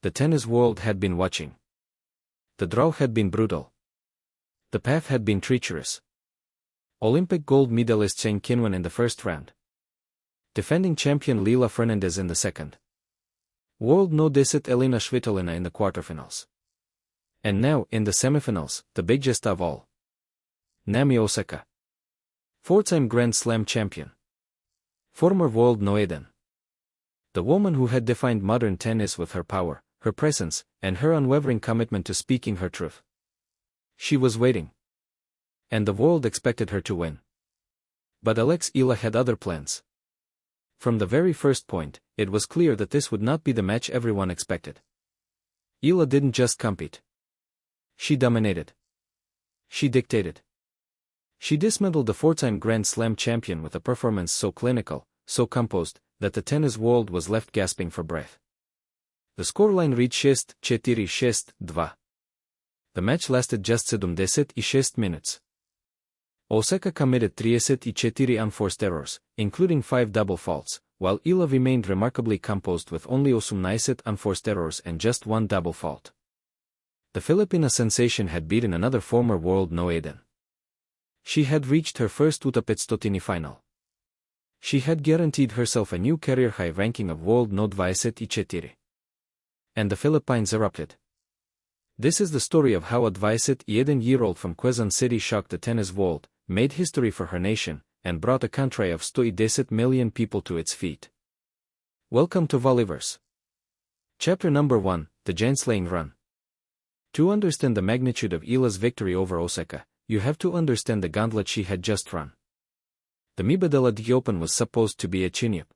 The tennis world had been watching. The draw had been brutal. The path had been treacherous. Olympic gold medalist Cheng Qinwen in the first round. Defending champion Lila Fernandez in the second. World no. 10 Elina Svitolina in the quarterfinals. And now, in the semifinals, the biggest of all. Naomi Osaka. Four-time Grand Slam champion. Former world no. 10. The woman who had defined modern tennis with her power, her presence, and her unwavering commitment to speaking her truth. She was waiting. And the world expected her to win. But Alex Eala had other plans. From the very first point, it was clear that this would not be the match everyone expected. Eala didn't just compete. She dominated. She dictated. She dismantled the four-time Grand Slam champion with a performance so clinical, so composed, that the tennis world was left gasping for breath. The scoreline read 6-4, 6-2. The match lasted just 76 minutes. Osaka committed 34 unforced errors, including 5 double faults, while Eala remained remarkably composed with only 18 unforced errors and just 1 double fault. The Filipina sensation had beaten another former world no. 10. She had reached her first UTA 500 final. She had guaranteed herself a new career-high ranking of world no. 24. And the Philippines erupted. This is the story of how a 21-year-old from Quezon City shocked the tennis world, made history for her nation, and brought a country of 110 million people to its feet. Welcome to RallyVerse. Chapter number 1, The Giant-Slaying Run. To understand the magnitude of Eala's victory over Osaka, you have to understand the gauntlet she had just run. The Mubadala DC Open was supposed to be a chin-up.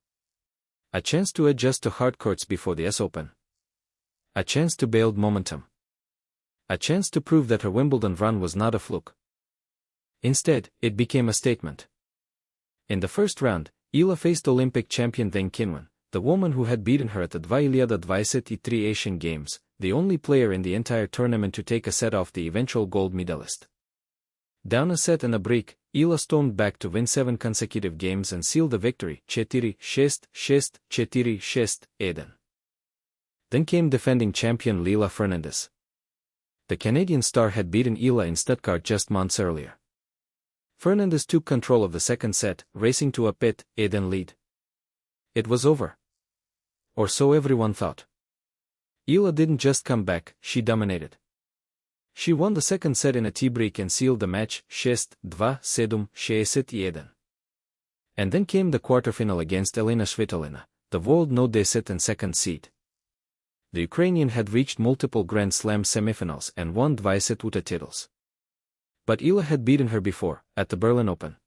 A chance to adjust to hard courts before the US Open. A chance to build momentum. A chance to prove that her Wimbledon run was not a fluke. Instead, it became a statement. In the first round, Eala faced Olympic champion Cheng Qinwen, the woman who had beaten her at the 2023 Asian Games, the only player in the entire tournament to take a set off the eventual gold medalist. Down a set and a break, Eala stormed back to win 7 consecutive games and seal the victory 4-6, 6-4, 6-1. Then came defending champion Lila Fernandez. The Canadian star had beaten Eala in Stuttgart just months earlier. Fernandez took control of the second set, racing to a 5-1 lead. It was over. Or so everyone thought. Eala didn't just come back, she dominated. She won the second set in a tie-break and sealed the match 6-2, 7-6-1. And then came the quarterfinal against Elina Svitolina, the world no. 10 second seed. The Ukrainian had reached multiple Grand Slam semifinals and won 2 UTA titles. But Eala had beaten her before, at the Berlin Open.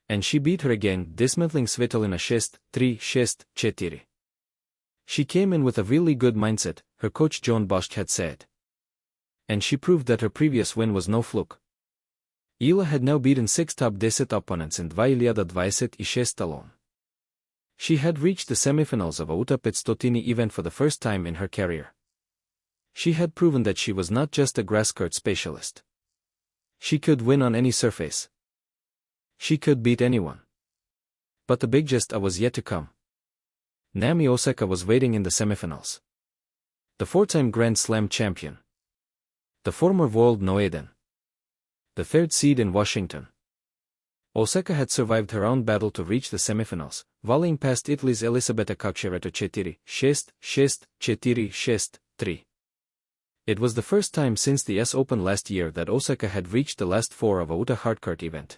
And she beat her again, dismantling Svitolina 6-3, 6-4. She came in with a really good mindset, her coach John Bosch had said. And she proved that her previous win was no fluke. Eala had now beaten 6 top 10 opponents in 2026 alone. She had reached the semifinals of a UTA 500 event for the first time in her career. She had proven that she was not just a grass court specialist. She could win on any surface. She could beat anyone. But the biggest was yet to come. Naomi Osaka was waiting in the semifinals. The four-time Grand Slam champion. The former world no. 10. The third seed in Washington. Osaka had survived her own battle to reach the semifinals, volleying past Italy's Elisabetta Cocchiaretto 4-6, 6-4, 6-3. It was the first time since the US Open last year that Osaka had reached the last 4 of a UTA hardcourt event.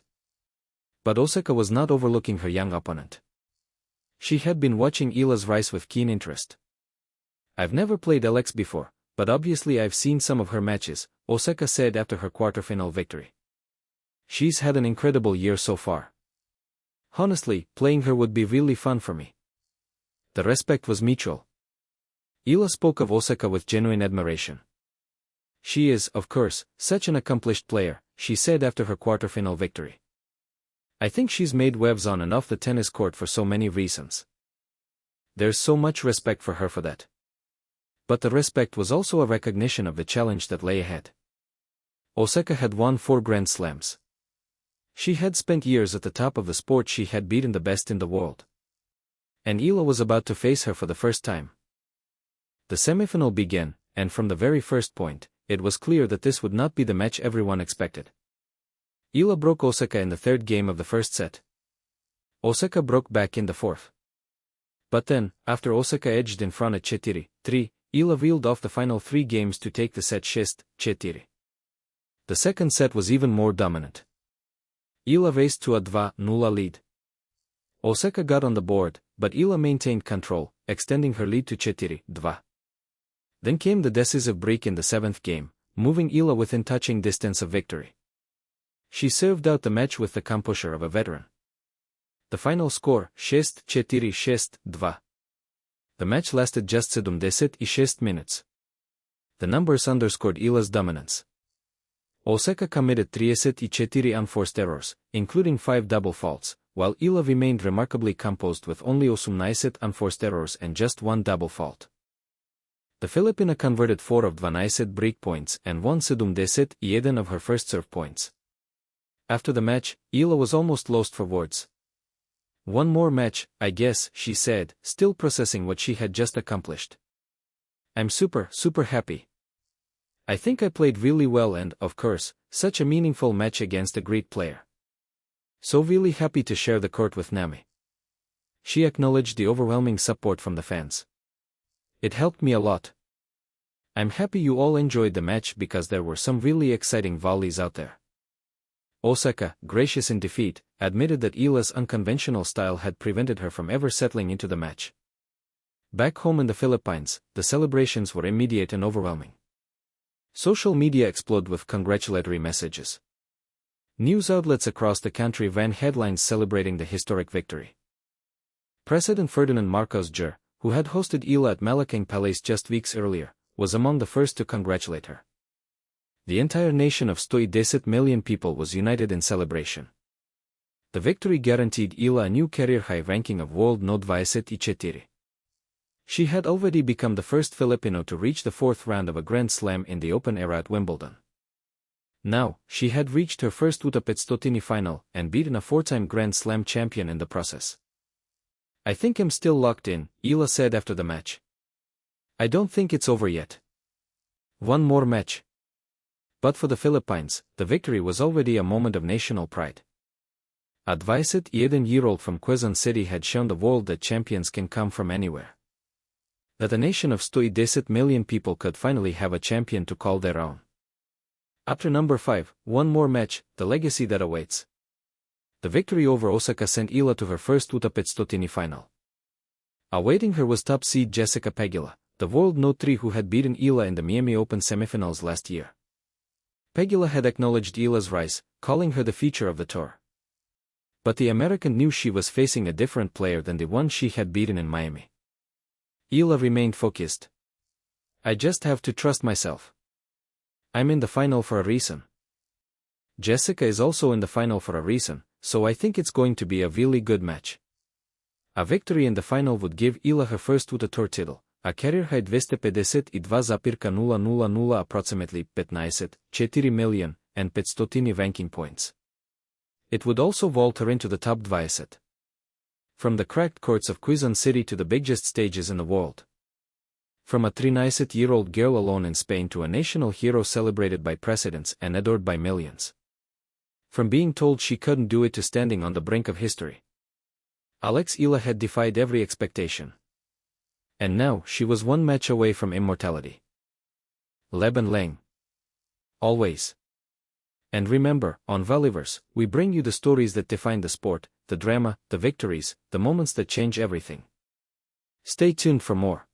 But Osaka was not overlooking her young opponent. She had been watching Eala's rise with keen interest. "I've never played Alex before, but obviously I've seen some of her matches," Osaka said after her quarterfinal victory. "She's had an incredible year so far. Honestly, playing her would be really fun for me." The respect was mutual. Eala spoke of Osaka with genuine admiration. "She is, of course, such an accomplished player," she said after her quarterfinal victory. "I think she's made waves on and off the tennis court for so many reasons. There's so much respect for her for that." But the respect was also a recognition of the challenge that lay ahead. Osaka had won 4 Grand Slams. She had spent years at the top of the sport, she had beaten the best in the world. And Eala was about to face her for the first time. The semifinal began, and from the very first point, it was clear that this would not be the match everyone expected. Eala broke Osaka in the third game of the first set. Osaka broke back in the fourth. But then, after Osaka edged in front at 4-3, Eala reeled off the final 3 games to take the set 6-4. The second set was even more dominant. Eala raced to a 2-0 lead. Osaka got on the board, but Eala maintained control, extending her lead to 4-2. Then came the decisive break in the 7th game, moving Eala within touching distance of victory. She served out the match with the composure of a veteran. The final score, 6-4-6-2. The match lasted just 76 minutes. The numbers underscored Eala's dominance. Osaka committed 34 unforced errors, including 5 double faults, while Eala remained remarkably composed with only 18 unforced errors and just 1 double fault. The Filipina converted 4 of 12 break points and won 71 of her first serve points. After the match, Eala was almost lost for words. "One more match, I guess," she said, still processing what she had just accomplished. "I'm super happy. I think I played really well and, of course, such a meaningful match against a great player. So really happy to share the court with Naomi." She acknowledged the overwhelming support from the fans. "It helped me a lot. I'm happy you all enjoyed the match because there were some really exciting volleys out there." Osaka, gracious in defeat, admitted that Eala's unconventional style had prevented her from ever settling into the match. Back home in the Philippines, the celebrations were immediate and overwhelming. Social media exploded with congratulatory messages. News outlets across the country ran headlines celebrating the historic victory. President Ferdinand Marcos Jr., who had hosted Eala at Malacanang Palace just weeks earlier, was among the first to congratulate her. The entire nation of 110 million people was united in celebration. The victory guaranteed Eala a new career-high ranking of World No. 24. She had already become the first Filipino to reach the 4th round of a Grand Slam in the Open era at Wimbledon. Now, she had reached her first U15 final and beaten a 4-time Grand Slam champion in the process. "I think I'm still locked in," Eala said after the match. "I don't think it's over yet. One more match." But for the Philippines, the victory was already a moment of national pride. A 21-year-old from Quezon City had shown the world that champions can come from anywhere. That a nation of 110 million people could finally have a champion to call their own. After number 5, one more match, the legacy that awaits. The victory over Osaka sent Eala to her first U15 final. Awaiting her was top seed Jessica Pegula, the world No. 3 who had beaten Eala in the Miami Open semifinals last year. Pegula had acknowledged Eala's rise, calling her the feature of the tour. But the American knew she was facing a different player than the one she had beaten in Miami. Eala remained focused. "I just have to trust myself. I'm in the final for a reason. Jessica is also in the final for a reason, so I think it's going to be a really good match." A victory in the final would give Eala her first UTA Tour title, a career-high 252,000 approximately 15.4 million and 500 ranking points. It would also vault her into the top 20. From the cracked courts of Quezon City to the biggest stages in the world. From a 13-year-old girl alone in Spain to a national hero celebrated by presidents and adored by millions. From being told she couldn't do it to standing on the brink of history. Alex Eala had defied every expectation. And now she was one match away from immortality. Leben lang. Always. And remember, on RallyVerse, we bring you the stories that define the sport, the drama, the victories, the moments that change everything. Stay tuned for more.